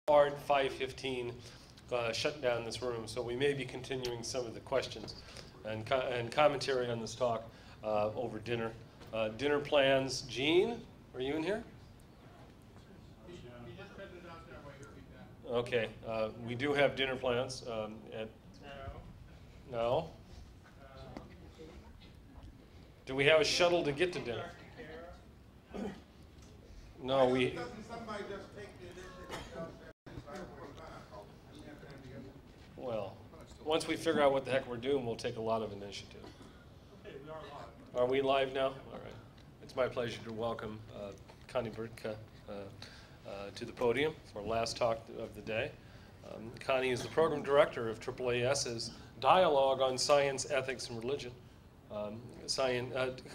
hard 5:15 shutting down this room, so we may be continuing some of the questions and commentary on this talk over dinner. Dinner plans. Gene, are you in here? Okay, we do have dinner plans. No. Do we have a shuttle to get to dinner? No, we. Well, once we figure out what the heck we're doing, we'll take a lot of initiative. Are we live now? All right. It's my pleasure to welcome Connie Bertka to the podium for last talk of the day. Connie is the program director of AAAS's Dialogue on Science, Ethics, and Religion.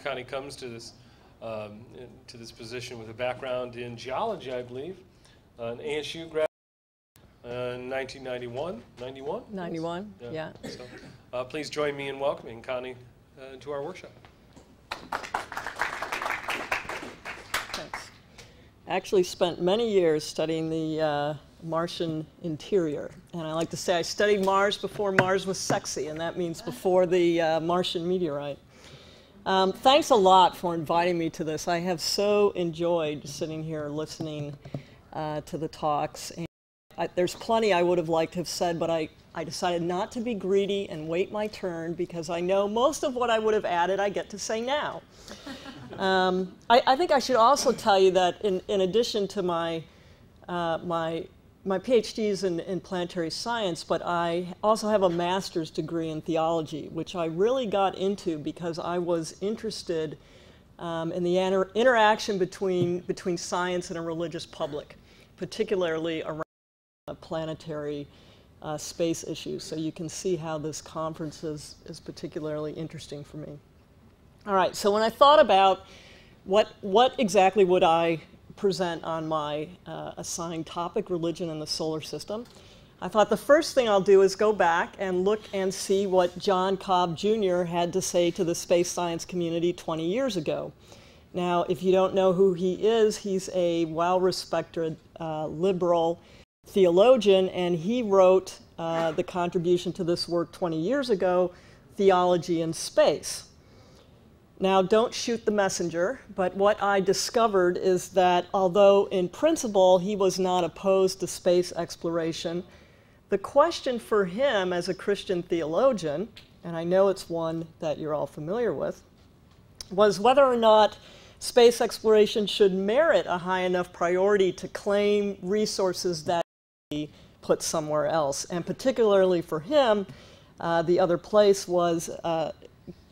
Connie comes to this position with a background in geology, I believe, an ASU grad in 1991. 91? 91, yeah. So, please join me in welcoming Connie to our workshop. Thanks. I actually spent many years studying the Martian interior. And I like to say I studied Mars before Mars was sexy, and that means before the Martian meteorite. Thanks a lot for inviting me to this. I have so enjoyed sitting here listening to the talks. And there's plenty I would have liked to have said, but I decided not to be greedy and wait my turn because I know most of what I would have added I get to say now. I think I should also tell you that in addition to my PhD is in planetary science, but I also have a master's degree in theology, which I really got into because I was interested in the interaction between science and a religious public, particularly around planetary space issues. So you can see how this conference is particularly interesting for me. All right, so when I thought about what exactly would I present on my assigned topic, religion in the solar system, I thought the first thing I'll do is go back and look and see what John Cobb Jr. had to say to the space science community 20 years ago. Now, if you don't know who he is, he's a well-respected liberal theologian, and he wrote the contribution to this work 20 years ago, Theology in Space. Now, don't shoot the messenger, but what I discovered is that although in principle he was not opposed to space exploration, the question for him as a Christian theologian, and I know it's one that you're all familiar with, was whether or not space exploration should merit a high enough priority to claim resources that be put somewhere else. And particularly for him, the other place was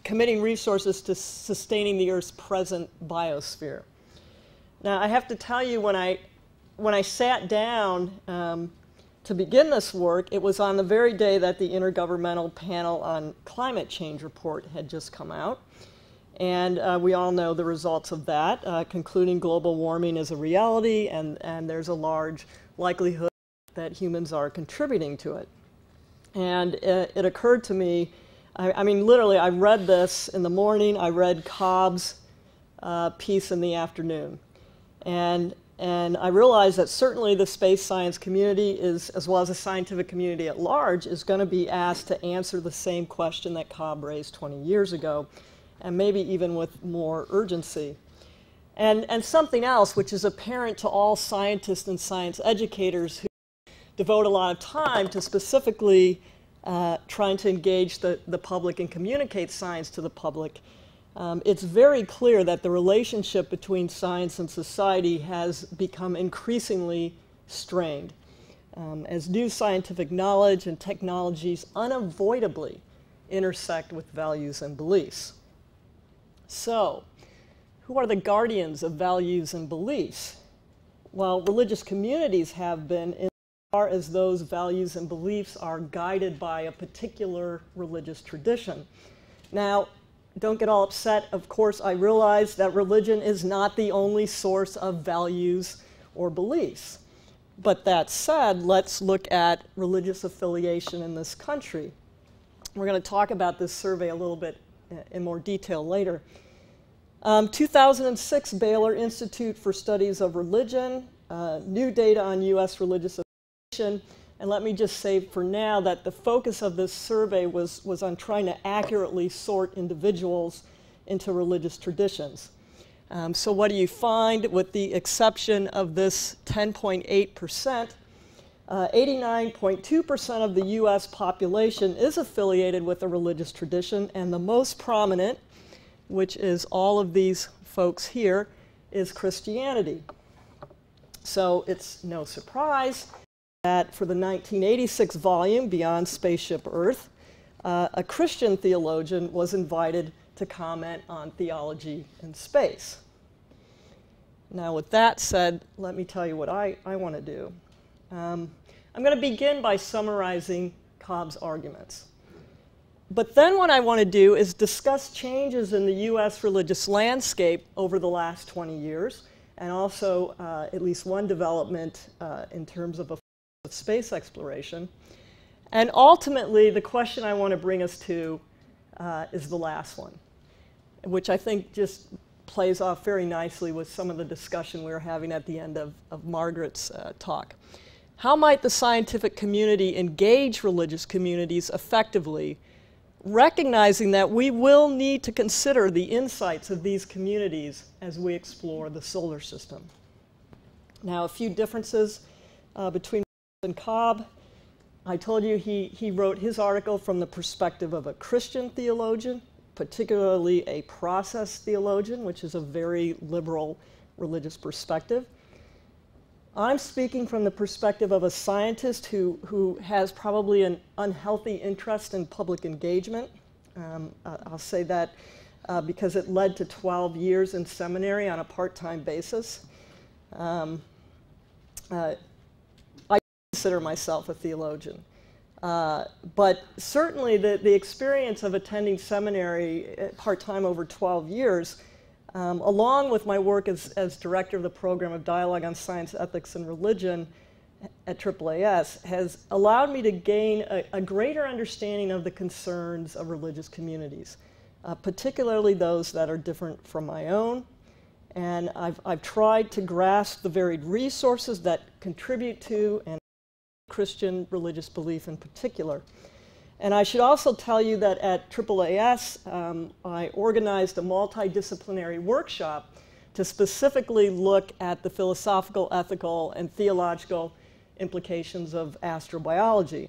committing resources to sustaining the Earth's present biosphere. Now, I have to tell you, when I sat down to begin this work, it was on the very day that the Intergovernmental Panel on Climate Change report had just come out. And we all know the results of that, concluding global warming is a reality, and there's a large likelihood that humans are contributing to it. And it occurred to me, I mean, literally, I read this in the morning. I read Cobb's piece in the afternoon. And I realized that certainly the space science community, as well as the scientific community at large, is going to be asked to answer the same question that Cobb raised 20 years ago, and maybe even with more urgency. And something else, which is apparent to all scientists and science educators who devote a lot of time to specifically trying to engage the public and communicate science to the public, it's very clear that the relationship between science and society has become increasingly strained as new scientific knowledge and technologies unavoidably intersect with values and beliefs. So, who are the guardians of values and beliefs? Well, religious communities have been, in far as those values and beliefs are guided by a particular religious tradition. Now, don't get all upset. Of course, I realize that religion is not the only source of values or beliefs. But that said, let's look at religious affiliation in this country. We're going to talk about this survey a little bit in more detail later. 2006, Baylor Institute for Studies of Religion, new data on U.S. religious And let me just say for now that the focus of this survey was on trying to accurately sort individuals into religious traditions. So what do you find? With the exception of this 10.8%, 89.2% of the US population is affiliated with a religious tradition, and the most prominent, which is all of these folks here, is Christianity. So it's no surprise that for the 1986 volume, Beyond Spaceship Earth, a Christian theologian was invited to comment on theology in space. Now, with that said, let me tell you what I want to do. I'm going to begin by summarizing Cobb's arguments. But then what I want to do is discuss changes in the US religious landscape over the last 20 years, and also at least one development in terms of space exploration. And ultimately, the question I want to bring us to is the last one, which I think just plays off very nicely with some of the discussion we were having at the end of Margaret's talk. How might the scientific community engage religious communities effectively, recognizing that we will need to consider the insights of these communities as we explore the solar system? Now, a few differences between and Cobb. I told you he wrote his article from the perspective of a Christian theologian, particularly a process theologian, which is a very liberal religious perspective. I'm speaking from the perspective of a scientist who has probably an unhealthy interest in public engagement. I'll say that because it led to 12 years in seminary on a part-time basis. I consider myself a theologian. But certainly the experience of attending seminary part-time over 12 years, along with my work as director of the program of Dialogue on Science, Ethics, and Religion at AAAS, has allowed me to gain a greater understanding of the concerns of religious communities, particularly those that are different from my own. And I've tried to grasp the varied resources that contribute to and Christian religious belief in particular. And I should also tell you that at AAAS, I organized a multidisciplinary workshop to specifically look at the philosophical, ethical, and theological implications of astrobiology.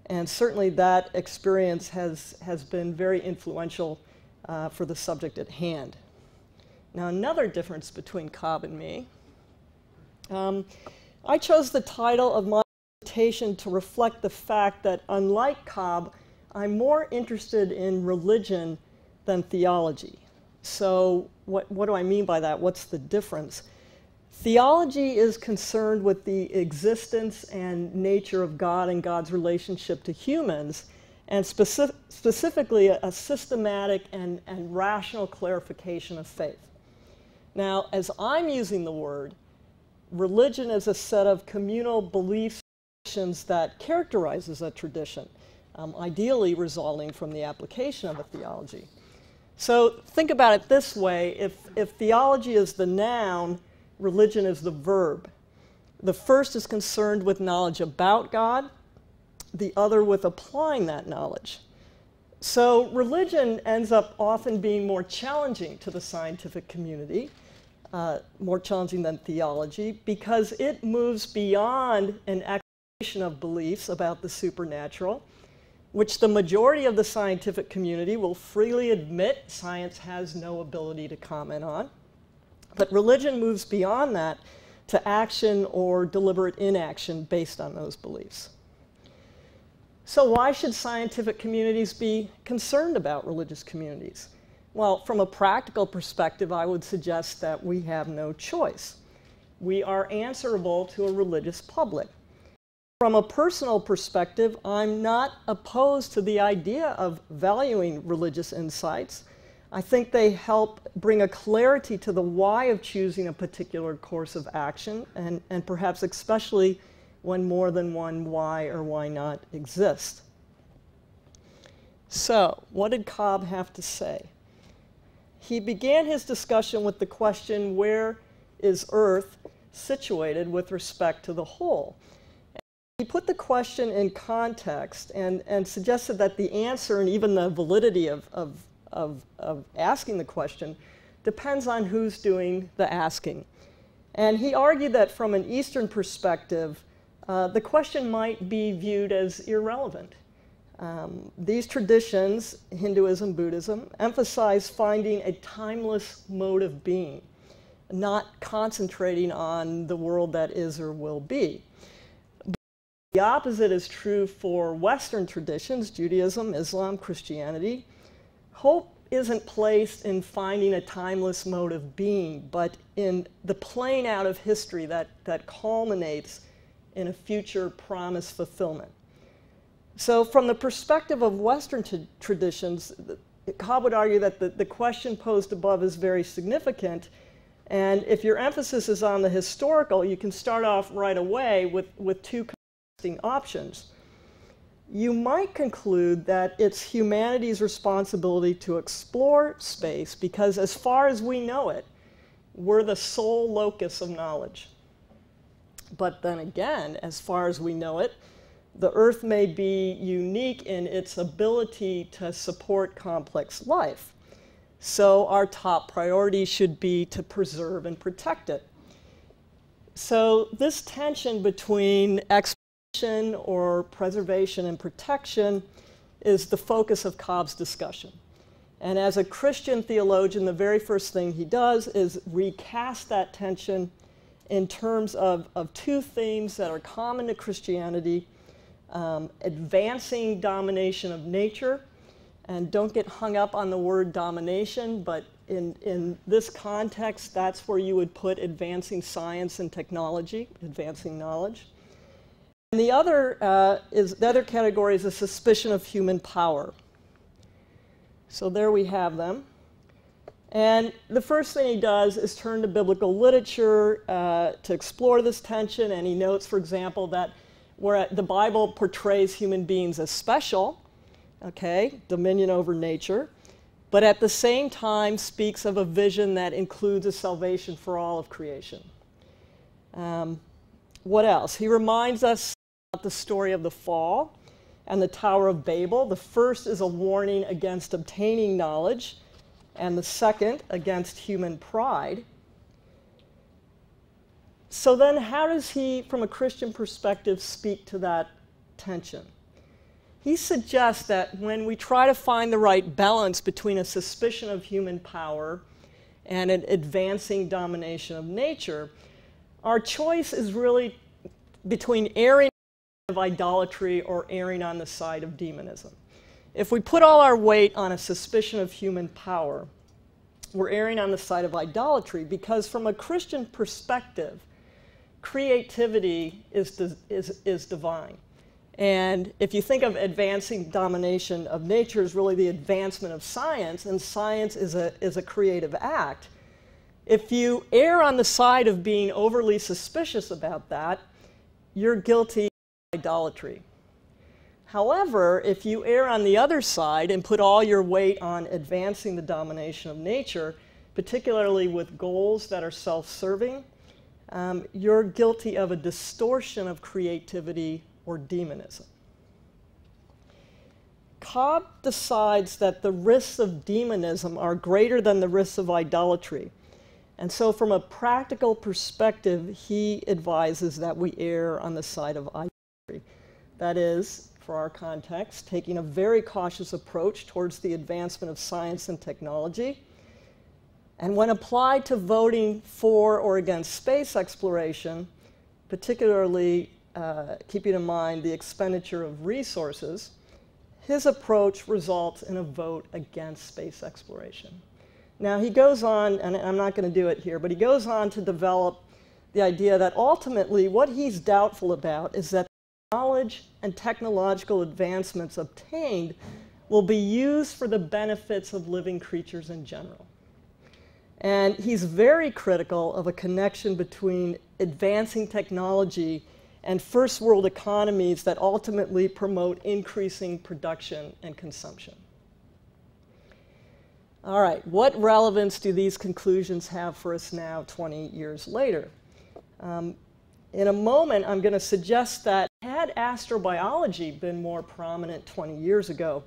And certainly that experience has been very influential for the subject at hand. Now, another difference between Cobb and me, I chose the title of my to reflect the fact that, unlike Cobb, I'm more interested in religion than theology. So what do I mean by that? What's the difference? Theology is concerned with the existence and nature of God and God's relationship to humans, and specifically a systematic and rational clarification of faith. Now, as I'm using the word, religion is a set of communal beliefs that characterizes a tradition, ideally resulting from the application of a theology. So think about it this way: if theology is the noun, religion is the verb. The first is concerned with knowledge about God, the other with applying that knowledge. So religion ends up often being more challenging to the scientific community, more challenging than theology, because it moves beyond an of beliefs about the supernatural, which the majority of the scientific community will freely admit science has no ability to comment on. But religion moves beyond that to action or deliberate inaction based on those beliefs. So why should scientific communities be concerned about religious communities? Well, from a practical perspective, I would suggest that we have no choice. We are answerable to a religious public. From a personal perspective, I'm not opposed to the idea of valuing religious insights. I think they help bring a clarity to the why of choosing a particular course of action, and perhaps especially when more than one why or why not exist. So, what did Cobb have to say? He began his discussion with the question, where is Earth situated with respect to the whole? He put the question in context and suggested that the answer and even the validity of asking the question depends on who's doing the asking. And he argued that from an Eastern perspective, the question might be viewed as irrelevant. These traditions, Hinduism, Buddhism, emphasize finding a timeless mode of being, not concentrating on the world that is or will be. The opposite is true for Western traditions, Judaism, Islam, Christianity. Hope isn't placed in finding a timeless mode of being, but in the playing out of history that culminates in a future promise fulfillment. So from the perspective of Western traditions, Cobb would argue that the question posed above is very significant. And if your emphasis is on the historical, you can start off right away with two contrasting options. You might conclude that it's humanity's responsibility to explore space because as far as we know it, we're the sole locus of knowledge. But then again, as far as we know it, the Earth may be unique in its ability to support complex life. So our top priority should be to preserve and protect it. So this tension between exploration or preservation and protection is the focus of Cobb's discussion. And as a Christian theologian, the very first thing he does is recast that tension in terms of two themes that are common to Christianity: advancing domination of nature. And don't get hung up on the word domination, but in this context, that's where you would put advancing science and technology, advancing knowledge. And the other category is a suspicion of human power. So there we have them. And the first thing he does is turn to biblical literature to explore this tension. And he notes, for example, that where the Bible portrays human beings as special, okay, dominion over nature, but at the same time speaks of a vision that includes a salvation for all of creation. What else? He reminds us about the story of the fall and the Tower of Babel. The first is a warning against obtaining knowledge, and the second against human pride. So then how does he, from a Christian perspective, speak to that tension? He suggests that when we try to find the right balance between a suspicion of human power and an advancing domination of nature, our choice is really between erring on the side of idolatry or erring on the side of demonism. If we put all our weight on a suspicion of human power, we're erring on the side of idolatry because from a Christian perspective, creativity is divine. And if you think of advancing domination of nature as really the advancement of science, and science is a creative act, if you err on the side of being overly suspicious about that, you're guilty of idolatry. However, if you err on the other side and put all your weight on advancing the domination of nature, particularly with goals that are self-serving, you're guilty of a distortion of creativity or demonism. Cobb decides that the risks of demonism are greater than the risks of idolatry. And so from a practical perspective, he advises that we err on the side of idolatry. That is, for our context, taking a very cautious approach towards the advancement of science and technology. And when applied to voting for or against space exploration, particularly keeping in mind the expenditure of resources, his approach results in a vote against space exploration. Now he goes on, and I'm not going to do it here, but he goes on to develop the idea that ultimately what he's doubtful about is that knowledge and technological advancements obtained will be used for the benefits of living creatures in general. And he's very critical of a connection between advancing technology and first world economies that ultimately promote increasing production and consumption. All right, what relevance do these conclusions have for us now, 20 years later? In a moment, I'm going to suggest that had astrobiology been more prominent 20 years ago,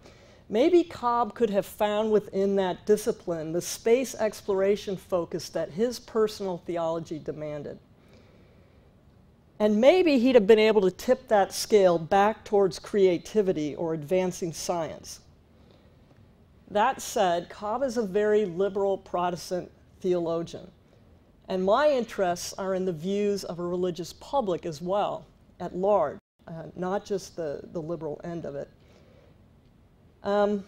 maybe Cobb could have found within that discipline the space exploration focus that his personal theology demanded. And maybe he'd have been able to tip that scale back towards creativity or advancing science. That said, Cobb is a very liberal Protestant theologian, and my interests are in the views of a religious public as well, at large, not just the liberal end of it. So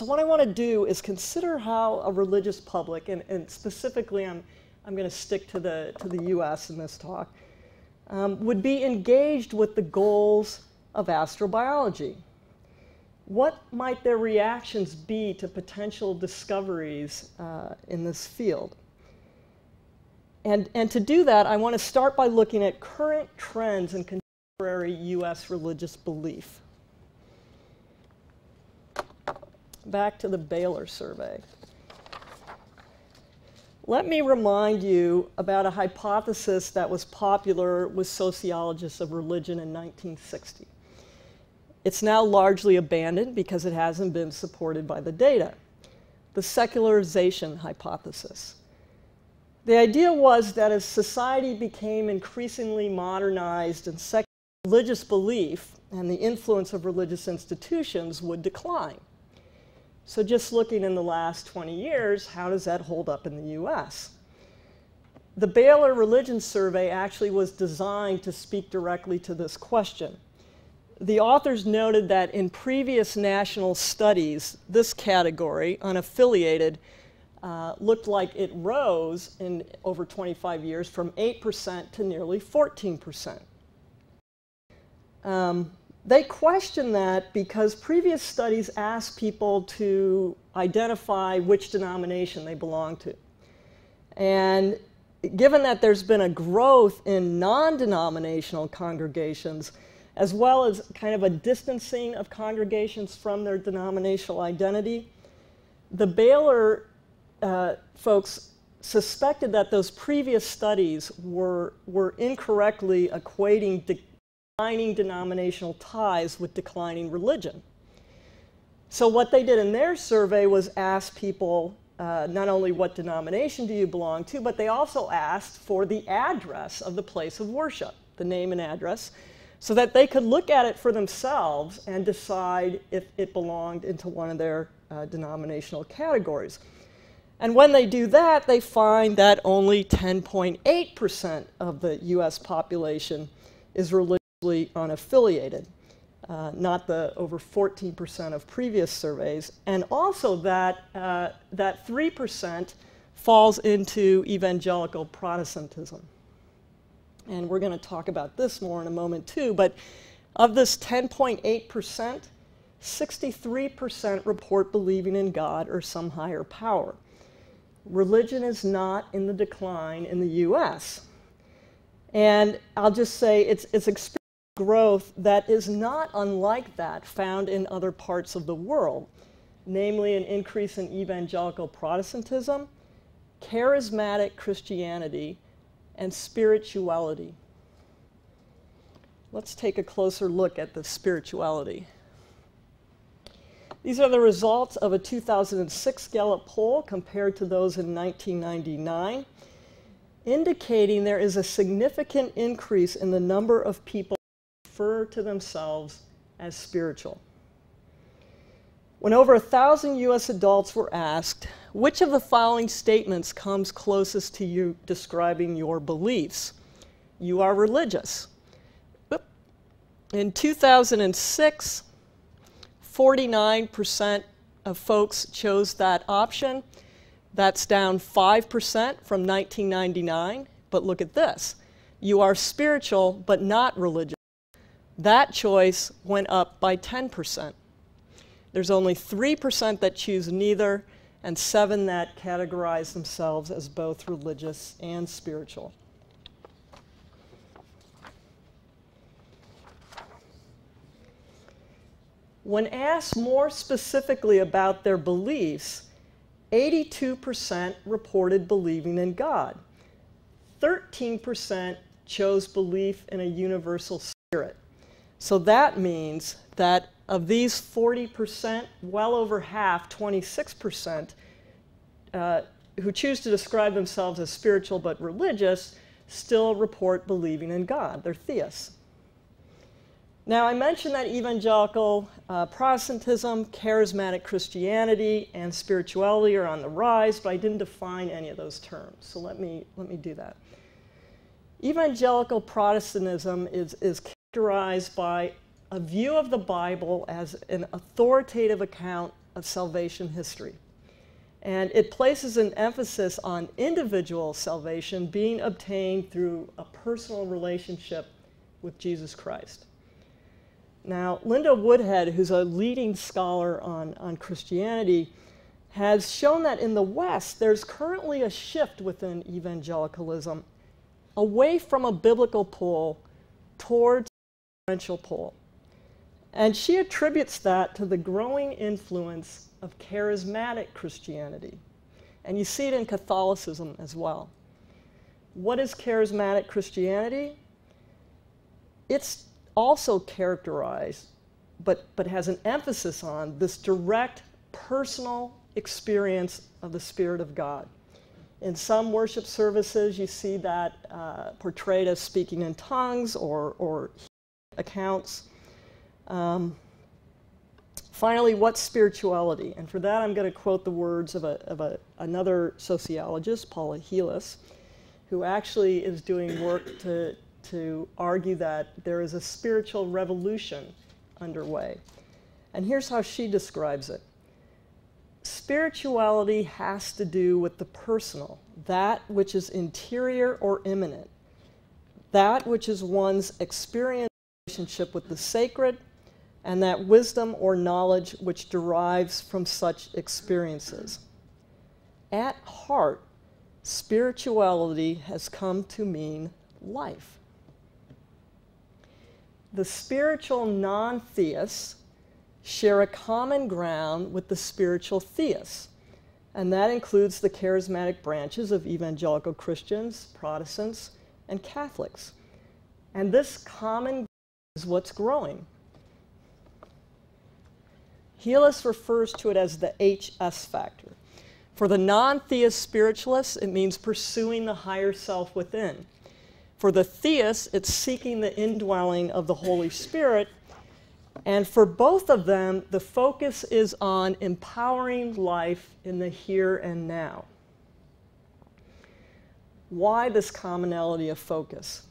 what I want to do is consider how a religious public, and specifically I'm going to stick to the US in this talk, would be engaged with the goals of astrobiology. What might their reactions be to potential discoveries in this field? And to do that, I want to start by looking at current trends in contemporary US religious belief. Back to the Baylor survey. Let me remind you about a hypothesis that was popular with sociologists of religion in 1960. It's now largely abandoned because it hasn't been supported by the data. The secularization hypothesis. The idea was that as society became increasingly modernized and secular, religious belief and the influence of religious institutions would decline. So just looking in the last 20 years, how does that hold up in the US? The Baylor Religion Survey actually was designed to speak directly to this question. The authors noted that in previous national studies, this category, unaffiliated, looked like it rose in over 25 years from 8% to nearly 14%. They question that because previous studies asked people to identify which denomination they belong to. And given that there's been a growth in non-denominational congregations, as well as kind of a distancing of congregations from their denominational identity, the Baylor folks suspected that those previous studies were incorrectly equating declining denominational ties with declining religion. So what they did in their survey was ask people not only what denomination do you belong to, but they also asked for the address of the place of worship, the name and address, so that they could look at it for themselves and decide if it belonged into one of their denominational categories. And when they do that, they find that only 10.8% of the US population is religiously unaffiliated, not the over 14% of previous surveys, and also that that 3% falls into evangelical Protestantism. And we're going to talk about this more in a moment too, but of this 10.8%, 63% report believing in God or some higher power. Religion is not in the decline in the US. And I'll just say it's experiencing growth that is not unlike that found in other parts of the world, namely an increase in evangelical Protestantism, charismatic Christianity, and spirituality. Let's take a closer look at the spirituality. These are the results of a 2006 Gallup poll compared to those in 1999, indicating there is a significant increase in the number of people who refer to themselves as spiritual. When over 1,000 US adults were asked, which of the following statements comes closest to you describing your beliefs? You are religious. In 2006, 49% of folks chose that option. That's down 5% from 1999. But look at this. You are spiritual, but not religious. That choice went up by 10%. There's only 3% that choose neither, and 7% that categorize themselves as both religious and spiritual. When asked more specifically about their beliefs, 82% reported believing in God. 13% chose belief in a universal spirit. So that means that of these 40%, well over half, 26%, who choose to describe themselves as spiritual but religious, still report believing in God. They're theists. Now, I mentioned that evangelical Protestantism, charismatic Christianity, and spirituality are on the rise, but I didn't define any of those terms. So let me do that. Evangelical Protestantism is characterized by a view of the Bible as an authoritative account of salvation history. And it places an emphasis on individual salvation being obtained through a personal relationship with Jesus Christ. Now, Linda Woodhead, who's a leading scholar on Christianity, has shown that in the West, there's currently a shift within evangelicalism away from a biblical pull towards a experiential pull. And she attributes that to the growing influence of charismatic Christianity. And you see it in Catholicism as well. What is charismatic Christianity? It's also characterized, but has an emphasis on this direct personal experience of the Spirit of God. In some worship services, you see that portrayed as speaking in tongues or accounts. Finally, what's spirituality? And for that, I'm going to quote the words of another sociologist, Paula Heelis, who actually is doing work to argue that there is a spiritual revolution underway. And here's how she describes it. Spirituality has to do with the personal, that which is interior or immanent, that which is one's experience relationship with the sacred, and that wisdom or knowledge which derives from such experiences. At heart, spirituality has come to mean life. The spiritual non-theists share a common ground with the spiritual theists, and that includes the charismatic branches of evangelical Christians, Protestants, and Catholics. And this common ground is what's growing. Heelis refers to it as the HS factor. For the non-theist spiritualists, it means pursuing the higher self within. For the theists, it's seeking the indwelling of the Holy Spirit. And for both of them, the focus is on empowering life in the here and now. Why this commonality of focus?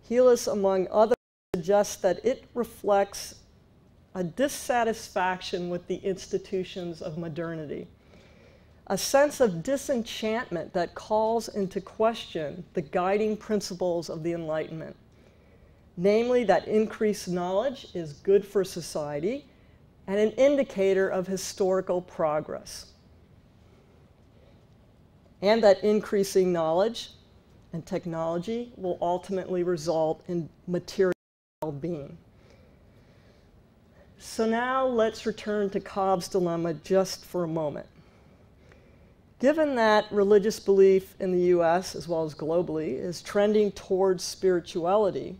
Heelis, among others, suggests that it reflects a dissatisfaction with the institutions of modernity, a sense of disenchantment that calls into question the guiding principles of the Enlightenment, namely that increased knowledge is good for society and an indicator of historical progress, and that increasing knowledge and technology will ultimately result in material well-being. So now let's return to Cobb's dilemma just for a moment. Given that religious belief in the US, as well as globally, is trending towards spirituality,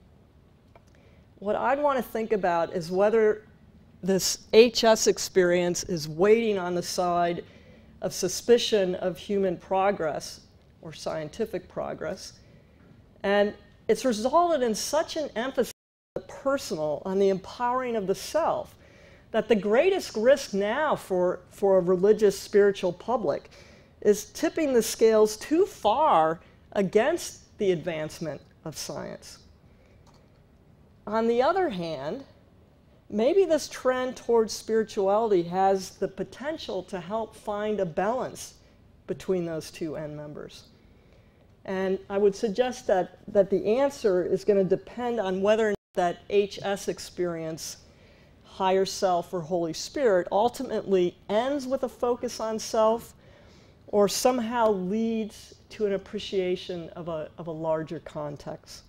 what I'd want to think about is whether this HS experience is waiting on the side of suspicion of human progress or scientific progress, and it's resulted in such an emphasis on the personal, on the empowering of the self, that the greatest risk now for a religious spiritual public is tipping the scales too far against the advancement of science. On the other hand, maybe this trend towards spirituality has the potential to help find a balance between those two end members. And I would suggest that the answer is going to depend on whether or not that HS experience, higher self or Holy Spirit, ultimately ends with a focus on self or somehow leads to an appreciation of a larger context.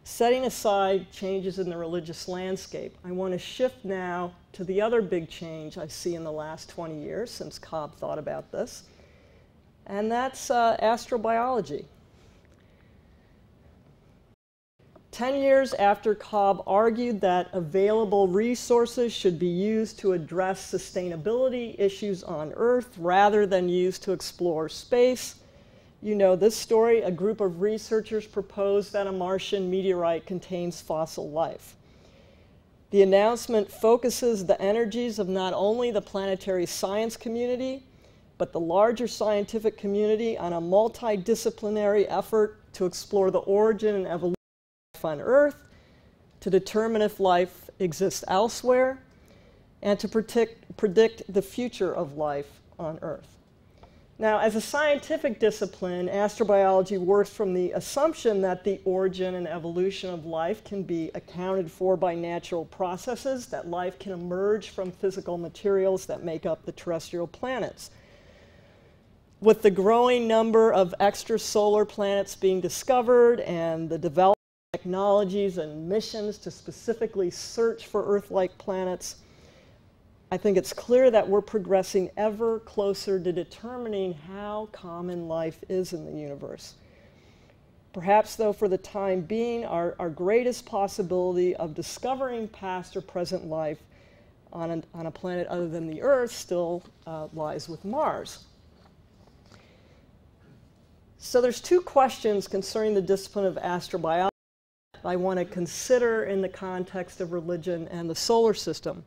Setting aside changes in the religious landscape, I want to shift now to the other big change I see in the last 20 years since Cobb thought about this, and that's astrobiology. 10 years after Cobb argued that available resources should be used to address sustainability issues on Earth rather than used to explore space. You know this story. A group of researchers proposed that a Martian meteorite contains fossil life. The announcement focuses the energies of not only the planetary science community, but the larger scientific community on a multidisciplinary effort to explore the origin and evolution of life on Earth, to determine if life exists elsewhere, and to predict the future of life on Earth. Now, as a scientific discipline, astrobiology works from the assumption that the origin and evolution of life can be accounted for by natural processes, that life can emerge from physical materials that make up the terrestrial planets. With the growing number of extrasolar planets being discovered and the development of technologies and missions to specifically search for Earth-like planets, I think it's clear that we're progressing ever closer to determining how common life is in the universe. Perhaps, though, for the time being, our greatest possibility of discovering past or present life on a planet other than the Earth still lies with Mars. So there's two questions concerning the discipline of astrobiology I want to consider in the context of religion and the solar system.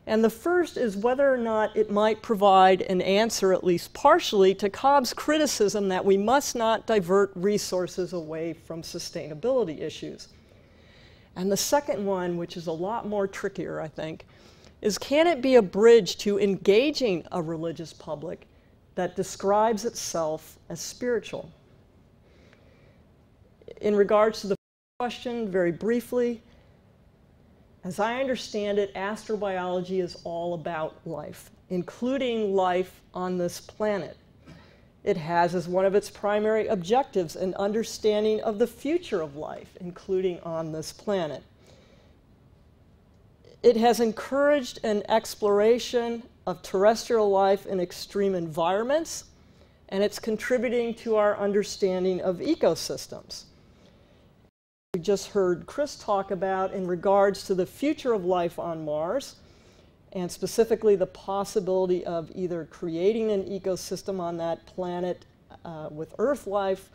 And the first is whether or not it might provide an answer, at least partially, to Cobb's criticism that we must not divert resources away from sustainability issues. And the second one, which is a lot more trickier, I think, is can it be a bridge to engaging a religious public that describes itself as spiritual? In regards to the question, very briefly, as I understand it, astrobiology is all about life, including life on this planet. It has as one of its primary objectives an understanding of the future of life, including on this planet. It has encouraged an exploration of terrestrial life in extreme environments, and it's contributing to our understanding of ecosystems. We just heard Chris talk about in regards to the future of life on Mars, and specifically the possibility of either creating an ecosystem on that planet with Earth life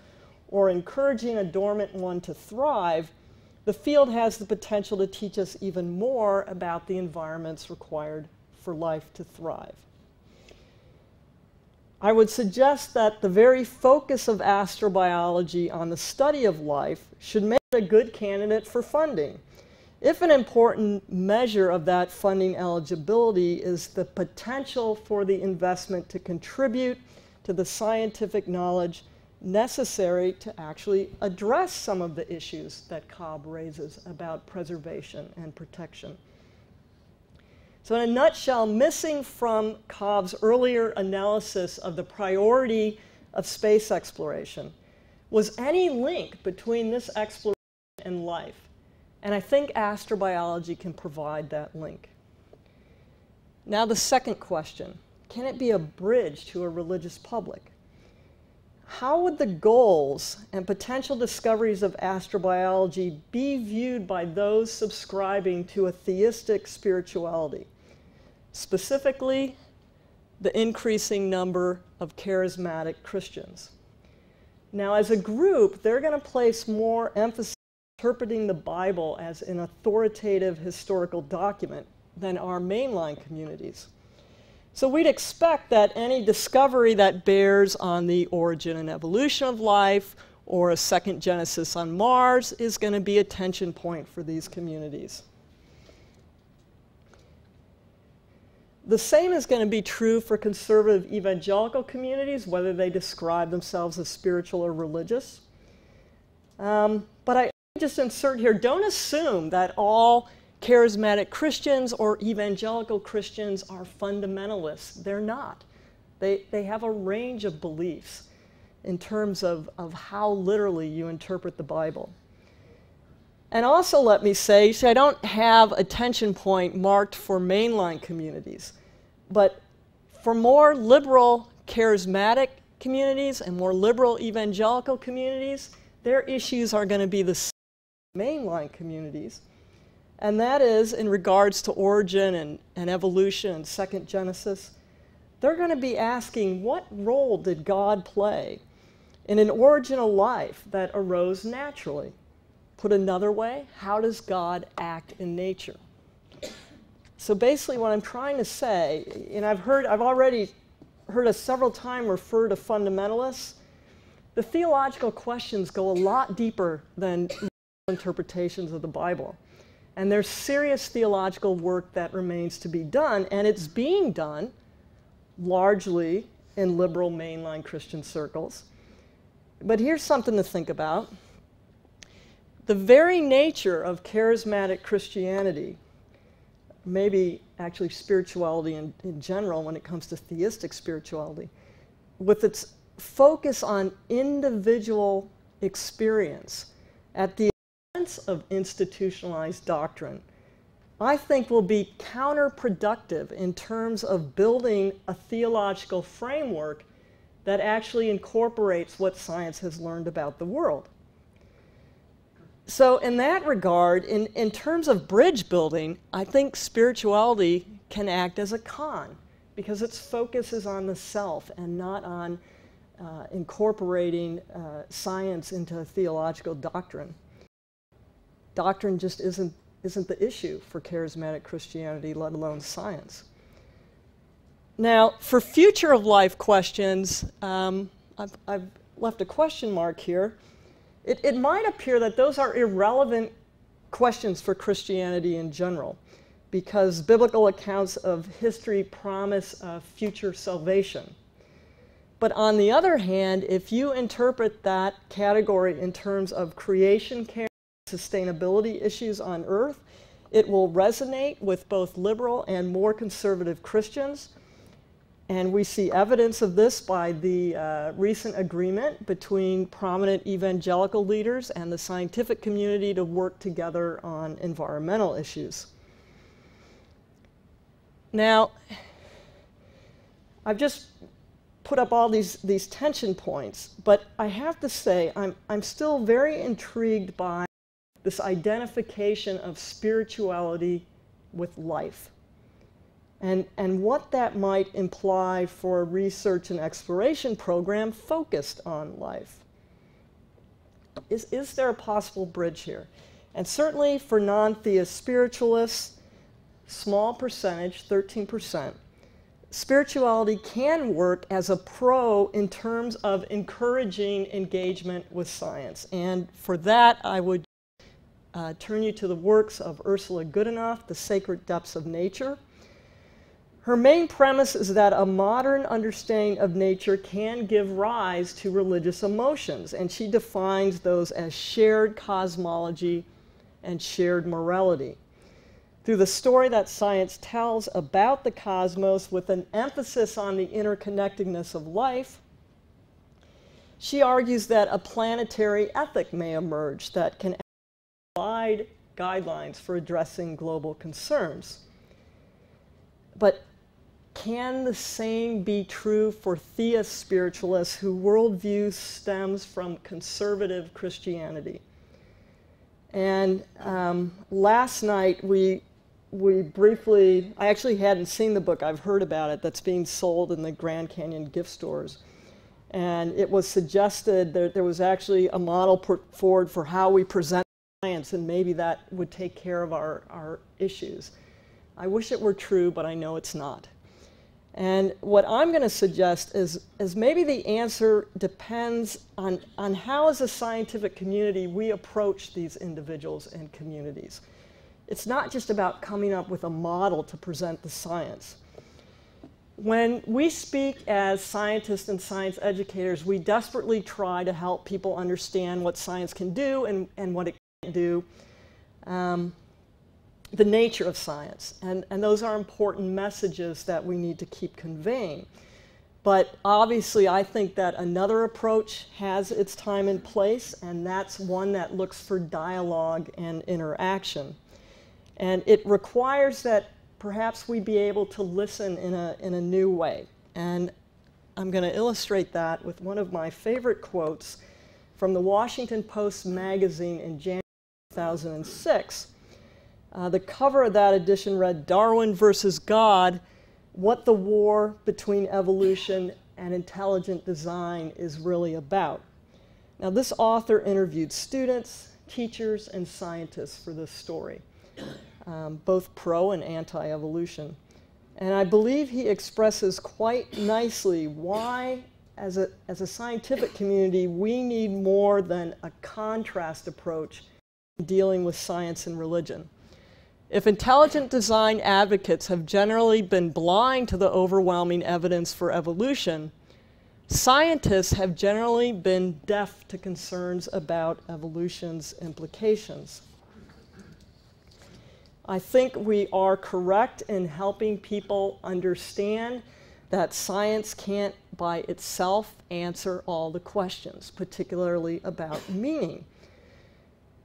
or encouraging a dormant one to thrive. The field has the potential to teach us even more about the environments required for life to thrive. I would suggest that the very focus of astrobiology on the study of life should make it a good candidate for funding. If an important measure of that funding eligibility is the potential for the investment to contribute to the scientific knowledge necessary to actually address some of the issues that Cobb raises about preservation and protection. So in a nutshell, missing from Cobb's earlier analysis of the priority of space exploration was any link between this exploration and life. And I think astrobiology can provide that link. Now the second question, can it be a bridge to a religious public? How would the goals and potential discoveries of astrobiology be viewed by those subscribing to a theistic spirituality? Specifically, the increasing number of charismatic Christians. Now, as a group, they're going to place more emphasis on interpreting the Bible as an authoritative historical document than our mainline communities. So we'd expect that any discovery that bears on the origin and evolution of life or a second Genesis on Mars is going to be a tension point for these communities. The same is going to be true for conservative evangelical communities, whether they describe themselves as spiritual or religious. But I just insert here, don't assume that all charismatic Christians or evangelical Christians are fundamentalists. They're not. They have a range of beliefs in terms of how literally you interpret the Bible. And also let me say, I don't have a tension point marked for mainline communities, but for more liberal charismatic communities and more liberal evangelical communities, their issues are going to be the same. mainline communities, and that is in regards to origin and evolution and second Genesis. They're going to be asking, what role did God play in an original life that arose naturally? Put another way, how does God act in nature? So basically what I'm trying to say, and I've already heard us several times refer to fundamentalists, the theological questions go a lot deeper than interpretations of the Bible. And there's serious theological work that remains to be done, and it's being done largely in liberal mainline Christian circles. But here's something to think about. The very nature of charismatic Christianity, maybe actually spirituality in general when it comes to theistic spirituality, with its focus on individual experience at the expense of institutionalized doctrine, I think will be counterproductive in terms of building a theological framework that actually incorporates what science has learned about the world. So in that regard, in terms of bridge building, I think spirituality can act as a con because its focus is on the self and not on incorporating science into theological doctrine. Doctrine just isn't the issue for charismatic Christianity, let alone science. Now, for future of life questions, I've left a question mark here. It might appear that those are irrelevant questions for Christianity in general, because biblical accounts of history promise future salvation. But on the other hand, if you interpret that category in terms of creation care, sustainability issues on earth, it will resonate with both liberal and more conservative Christians. And we see evidence of this by the recent agreement between prominent evangelical leaders and the scientific community to work together on environmental issues. Now, I've just put up all these tension points, but I have to say I'm still very intrigued by this identification of spirituality with life. And what that might imply for a research and exploration program focused on life. Is there a possible bridge here? And certainly for non-theist spiritualists, small percentage, 13%, spirituality can work as a pro in terms of encouraging engagement with science. And for that, I would turn you to the works of Ursula Goodenough, The Sacred Depths of Nature. Her main premise is that a modern understanding of nature can give rise to religious emotions, and she defines those as shared cosmology and shared morality. Through the story that science tells about the cosmos with an emphasis on the interconnectedness of life, she argues that a planetary ethic may emerge that can provide guidelines for addressing global concerns. But can the same be true for theist spiritualists whose worldview stems from conservative Christianity? And last night we briefly, I actually hadn't seen the book, I've heard about it, that's being sold in the Grand Canyon gift stores. And it was suggested that there was actually a model put forward for how we present science, and maybe that would take care of our issues. I wish it were true, but I know it's not. And what I'm going to suggest is maybe the answer depends on how as a scientific community we approach these individuals and communities. It's not just about coming up with a model to present the science. When we speak as scientists and science educators, we desperately try to help people understand what science can do and what it can't do. The nature of science, and those are important messages that we need to keep conveying. But obviously I think that another approach has its time and place, and that's one that looks for dialogue and interaction. And it requires that perhaps we be able to listen in a new way. And I'm going to illustrate that with one of my favorite quotes from the Washington Post magazine in January 2006. The cover of that edition read, "Darwin versus God, What the War Between Evolution and Intelligent Design is Really About." Now, this author interviewed students, teachers, and scientists for this story, both pro and anti-evolution. And I believe he expresses quite nicely why, as a scientific community, we need more than a contrast approach in dealing with science and religion. If intelligent design advocates have generally been blind to the overwhelming evidence for evolution, scientists have generally been deaf to concerns about evolution's implications. I think we are correct in helping people understand that science can't by itself answer all the questions, particularly about meaning.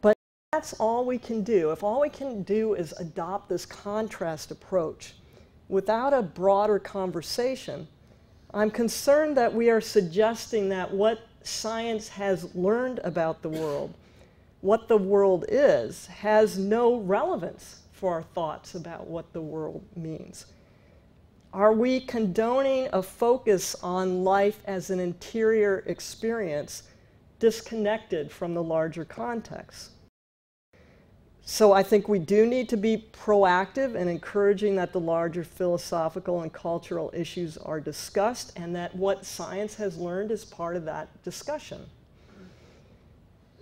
But that's all we can do. If all we can do is adopt this contrast approach without a broader conversation, I'm concerned that we are suggesting that what science has learned about the world, what the world is, has no relevance for our thoughts about what the world means. Are we condoning a focus on life as an interior experience disconnected from the larger context? So I think we do need to be proactive in encouraging that the larger philosophical and cultural issues are discussed, and that what science has learned is part of that discussion.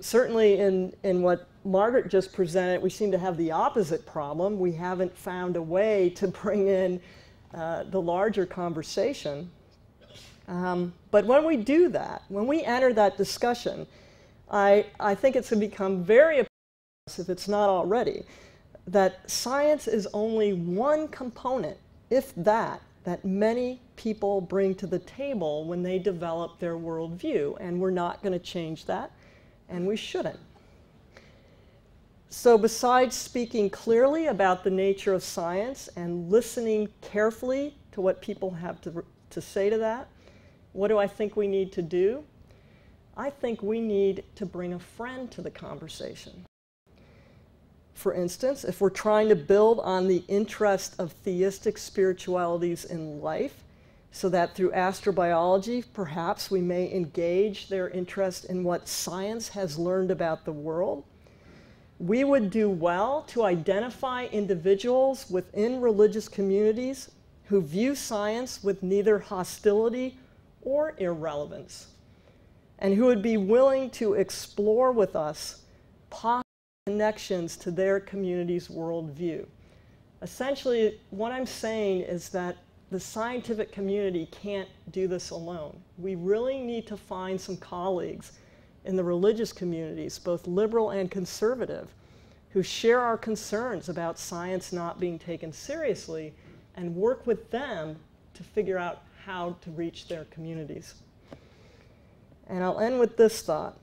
Certainly in what Margaret just presented, we seem to have the opposite problem. We haven't found a way to bring in the larger conversation. But when we do that, when we enter that discussion, I think it's going to become very apparent, if it's not already, that science is only one component, if that many people bring to the table when they develop their worldview. And we're not going to change that, and we shouldn't. So besides speaking clearly about the nature of science and listening carefully to what people have to say to that, what do I think we need to do? I think we need to bring a friend to the conversation. For instance, if we're trying to build on the interest of theistic spiritualities in life, so that through astrobiology, perhaps we may engage their interest in what science has learned about the world, we would do well to identify individuals within religious communities who view science with neither hostility or irrelevance, and who would be willing to explore with us possible connections to their community's worldview. Essentially, what I'm saying is that the scientific community can't do this alone. We really need to find some colleagues in the religious communities, both liberal and conservative, who share our concerns about science not being taken seriously, and work with them to figure out how to reach their communities. And I'll end with this thought.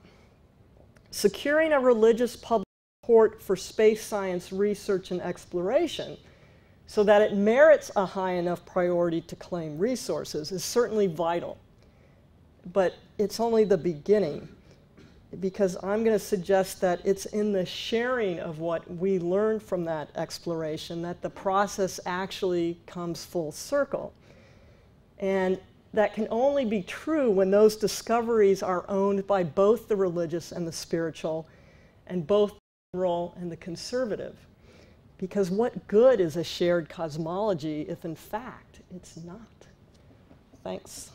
Securing a religious public support for space science research and exploration so that it merits a high enough priority to claim resources is certainly vital. But it's only the beginning, because I'm going to suggest that it's in the sharing of what we learned from that exploration that the process actually comes full circle. And that can only be true when those discoveries are owned by both the religious and the spiritual, and both the liberal and the conservative. Because what good is a shared cosmology if in fact it's not? Thanks.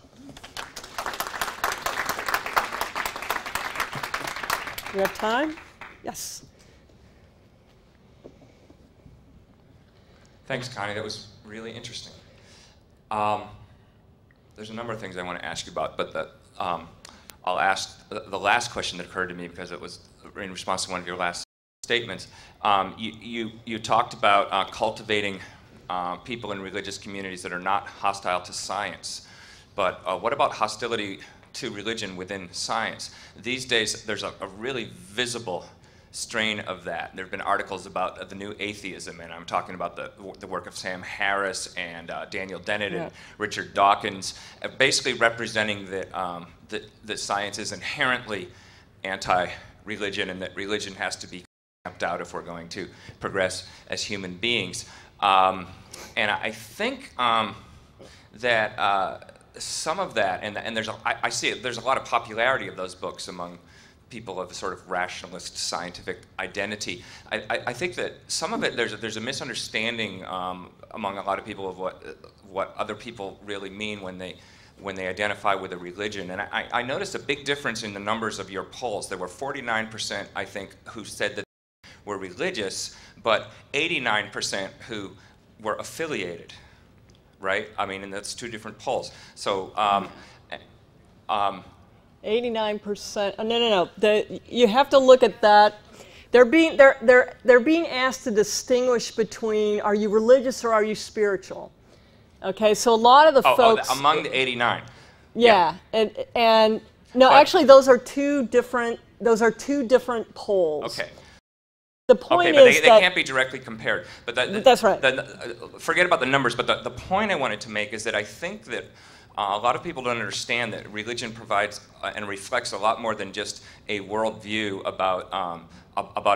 We have time? Yes. Thanks, Connie. That was really interesting. There's a number of things I want to ask you about, but I'll ask the last question that occurred to me because it was in response to one of your last statements. You talked about cultivating people in religious communities that are not hostile to science. But what about hostility to religion within science? These days, there's a really visible strain of that. There have been articles about the new atheism, and I'm talking about the work of Sam Harris and Daniel Dennett and Richard Dawkins, basically representing that science is inherently anti-religion and that religion has to be mapped out if we're going to progress as human beings. And I think that some of that, and I see it, there's a lot of popularity of those books among people of a sort of rationalist scientific identity. I think that some of it, there's a misunderstanding among a lot of people of what other people really mean when they identify with a religion. And I noticed a big difference in the numbers of your polls. There were 49%, I think, who said that they were religious, but 89% who were affiliated, right? I mean, and that's two different polls. So, 89%. No. You have to look at that. They're being asked to distinguish between, are you religious or are you spiritual? Okay, so a lot of the folks among the 89. Yeah, and no, but actually, those are two different polls. Okay. The point is they can't be directly compared. But that's right. Forget about the numbers. But the point I wanted to make is that I think that a lot of people don't understand that religion provides and reflects a lot more than just a worldview about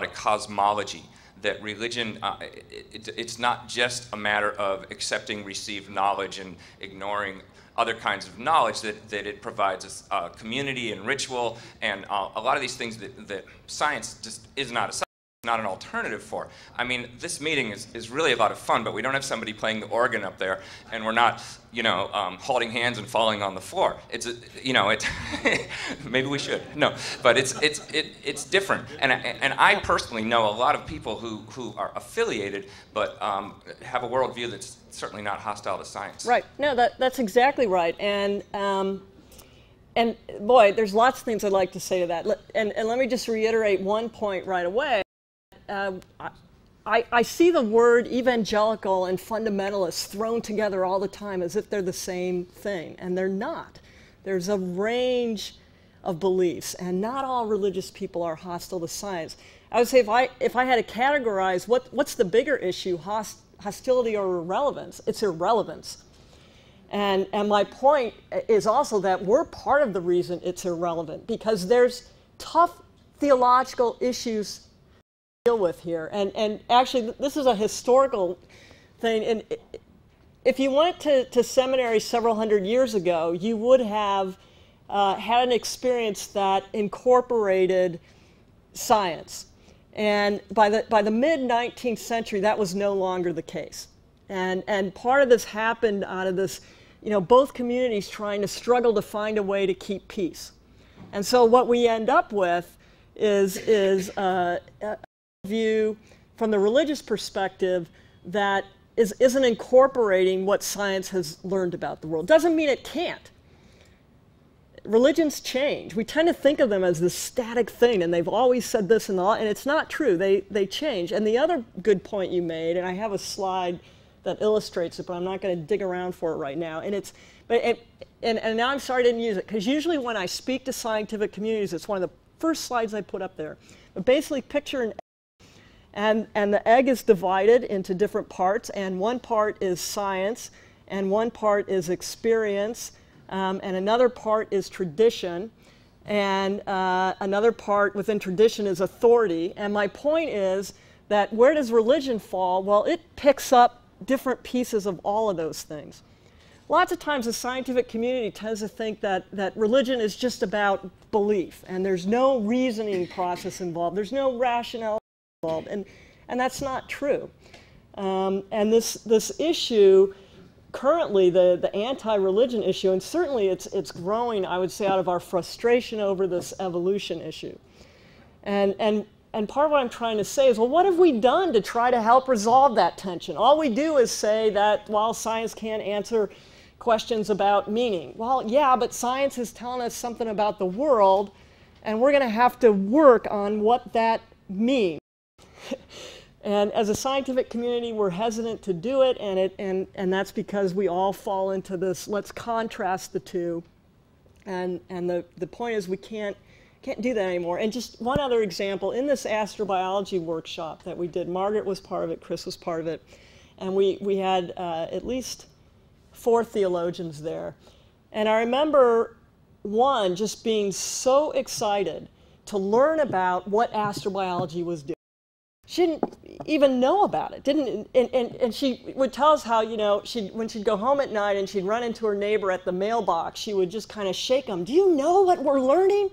a cosmology. That religion, it's not just a matter of accepting received knowledge and ignoring other kinds of knowledge, that it provides a community and ritual and a lot of these things that science just is not not an alternative for. I mean, this meeting is really a lot of fun, but we don't have somebody playing the organ up there, and we're not, holding hands and falling on the floor. Maybe we should. No, but it's different. And I personally know a lot of people who are affiliated, but have a worldview that's certainly not hostile to science. Right. No, that's exactly right. And boy, there's lots of things I'd like to say to that. And let me just reiterate one point right away. I see the word evangelical and fundamentalist thrown together all the time as if they're the same thing, and they're not. There's a range of beliefs, and not all religious people are hostile to science. I would say if I had to categorize what's the bigger issue, hostility or irrelevance, it's irrelevance. And my point is also that we're part of the reason it's irrelevant, because there's tough theological issues deal with here, and actually this is a historical thing. And if you went to seminary several hundred years ago, you would have had an experience that incorporated science, and by the mid-19th century that was no longer the case, and part of this happened out of this, both communities trying to struggle to find a way to keep peace. And so what we end up with is a view from the religious perspective that isn't incorporating what science has learned about the world. Doesn't mean it can't. Religions change. We tend to think of them as this static thing, and they've always said this and it's not true. They change. And the other good point you made, and I have a slide that illustrates it, but I'm not going to dig around for it right now. And now I'm sorry I didn't use it, because usually when I speak to scientific communities, it's one of the first slides I put up there. But basically, picture an egg, and the egg is divided into different parts, and one part is science, and one part is experience, and another part is tradition, and another part within tradition is authority. And my point is that where does religion fall? Well, it picks up different pieces of all of those things. Lots of times the scientific community tends to think that religion is just about belief, and there's no reasoning process involved, there's no rationale involved, and that's not true. And this issue, currently the anti-religion issue, and certainly it's growing, I would say, out of our frustration over this evolution issue. And part of what I'm trying to say is, well, what have we done to try to help resolve that tension? All we do is say that while science can't answer questions about meaning. Well, yeah, but science is telling us something about the world, and we're going to have to work on what that means. And as a scientific community, we're hesitant to do it, and that's because we all fall into this, let's contrast the two. And the point is we can't do that anymore. And just one other example, in this astrobiology workshop that we did, Margaret was part of it, Chris was part of it, and we had at least 4 theologians there. And I remember one just being so excited to learn about what astrobiology was doing. didn't even know about it. And she would tell us how, you know, when she'd go home at night and she'd run into her neighbor at the mailbox, she would just kind of shake them. Do you know what we're learning?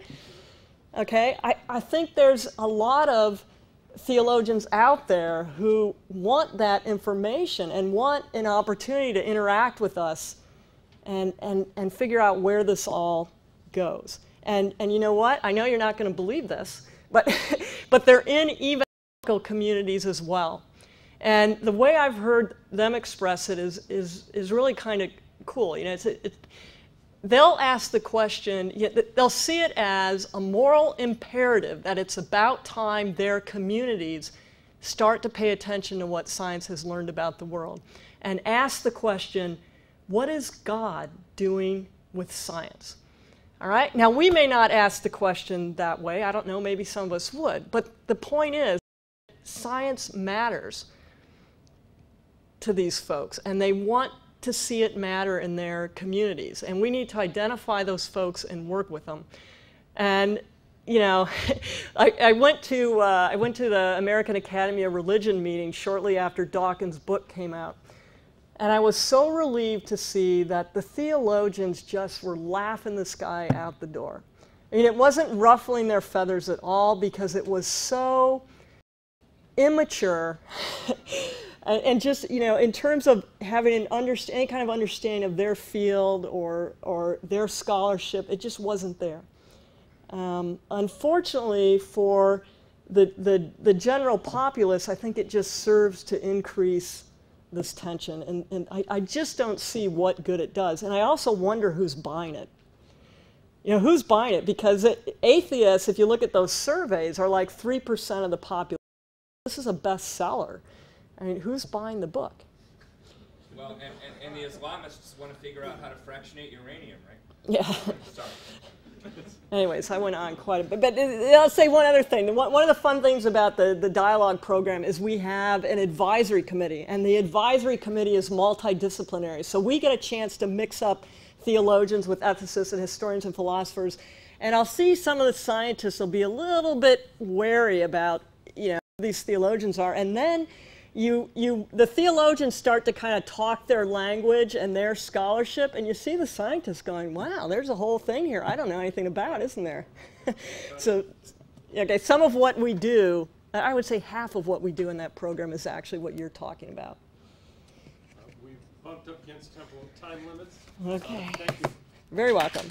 Okay, I think there's a lot of theologians out there who want that information and want an opportunity to interact with us and figure out where this all goes. And you know what? I know you're not going to believe this, but they're in evangelical communities as well. And the way I've heard them express it is really kind of cool. You know, they'll ask the question, they'll see it as a moral imperative that it's about time their communities start to pay attention to what science has learned about the world and ask the question, what is God doing with science? All right? Now, we may not ask the question that way. I don't know, maybe some of us would. But the point is, science matters to these folks, and they want to see it matter in their communities. And we need to identify those folks and work with them. And, you know, I went to the American Academy of Religion meeting shortly after Dawkins' book came out. And I was so relieved to see that the theologians just were laughing the sky out the door. I mean, it wasn't ruffling their feathers at all because it was so immature and just, you know, in terms of having any kind of understanding of their field or their scholarship, it just wasn't there. Unfortunately, for the general populace, I think it just serves to increase this tension, and I just don't see what good it does. And I also wonder who's buying it. You know, who's buying it? Because atheists, if you look at those surveys, are like 3% of the population. This is a bestseller. I mean, who's buying the book? Well, and the Islamists want to figure out how to fractionate uranium, right? Yeah. Sorry. Anyways, I went on quite a bit. But I'll say one other thing. One of the fun things about the dialogue program is we have an advisory committee. And the advisory committee is multidisciplinary. So we get a chance to mix up theologians with ethicists and historians and philosophers. And I'll see some of the scientists will be a little bit wary about, you know, who these theologians are. And then the theologians start to kind of talk their language and their scholarship, and you see the scientists going, wow, there's a whole thing here I don't know anything about, isn't there? So, okay, some of what we do, I would say half of what we do in that program is actually what you're talking about. We've bumped up against temporal time limits. Okay. Thank you. Very welcome.